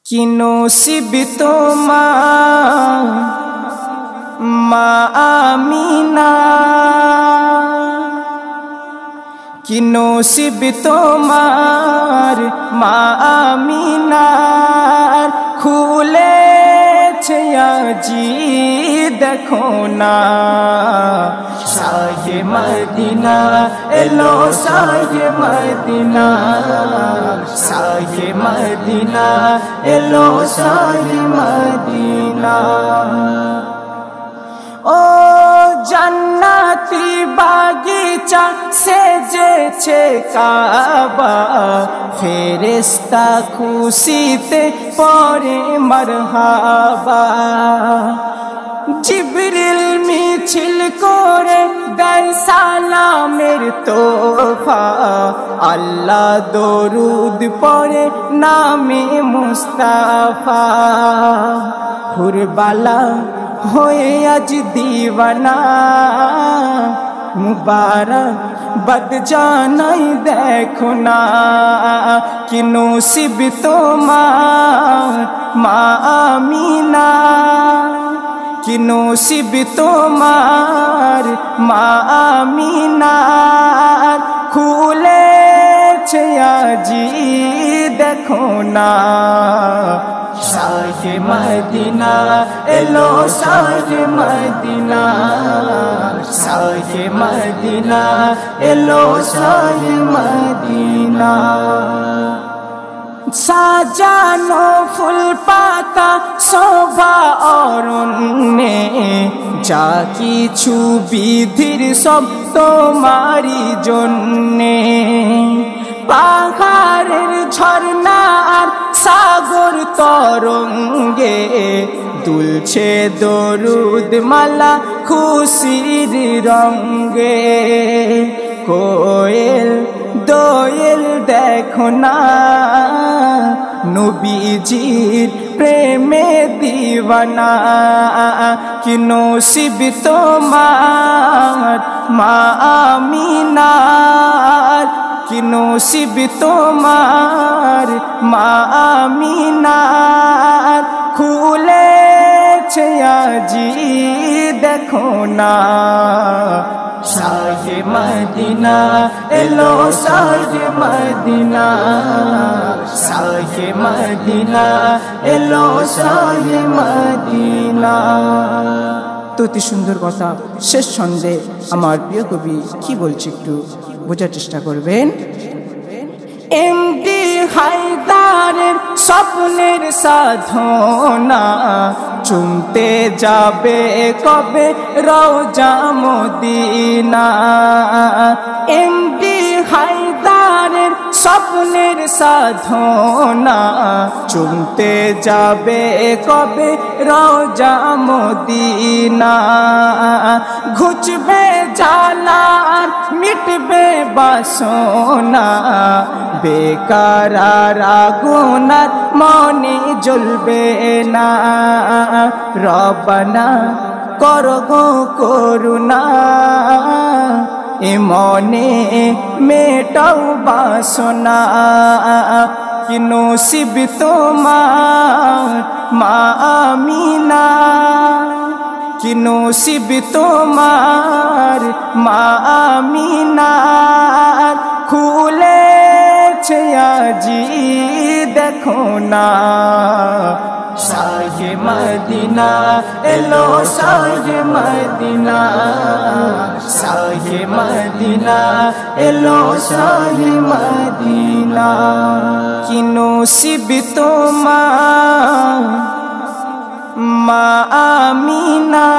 कि नसीब তোমার মা আমিনা, कि नसीब তোমার মা আমিনার খুলেছে আজি দেখো না। শাহে মদিনা এলো শাহে মদিনা, শাহে মদিনা এলো শাহে মদিনা। ও জান্নাতি বাগিচা সেজেছে কাবা, ফেরেশতা খুশিতে পড়ে মারহাবা। জিবরিল মিছিল করে দেয় সালামের তোফা, আল্লাহ দরুদ পড়ে নামে মুস্তাফা। হুরবালা হয়ে আজ দিওয়ানা, মুবারক বদ জানাই দেখো না। कि नसीब তোমার মা আমিনা, कि नसीब তোমার মা আমিনার খুলেছে আজি দেখো না। শাহে মদিনা এলো শাহে মদিনা, শাহে মদিনা এলো শাহে মদিনা। সাজানো ফুল পাতা শোভা অরণ্যে, যা কিছু বিধির সব তোমারি জন্যে। পাহাড়ের ঝর্ণা আর সাগর তরঙ্গে, দুলছে দরুদ মালা খুশির রঙ্গে। কোয়েল দোয়েল দেখো না, নবীজির প্রেমে দিওয়ানা। कि नसीब তোমার মা আমিনার, कि नसीब তোমার মা আমিনার খুলেছে আজি দেখো না। শাহে মদিনা এলো শাহে মদিনা, শাহে মদিনা এলো শাহে মদিনা। তো অতি সুন্দর কথা শেষ ছন্দে আমার প্রিয় কবি কি বলছে একটু বোঝার চেষ্টা করবেন। এমডি হায়দারের স্বপ্নের সাধনা, চুমতে যাবে কবে রওজা মদিনা। এমডি হায়দারের স্বপ্নের সাধনা, চুমতে যাবে কবে রওজা মদিনা। ঘুচবে জ্বালা মিটবে বাসনা, বেকার আগুনার মনে জ্বলবে না। রব্বানা করো গো করুণা, এ মনে মেটাও বাসনা। कि नसीब তোমার মা আমিনা, कि नसीब তোমার মা আমিনার খুলেছে আজি দেখো না। শাহে মদিনা এলো শাহে মদিনা, শাহে মদিনা এলো শাহে মদিনা। कि नसीब তোমার মা আমিনা।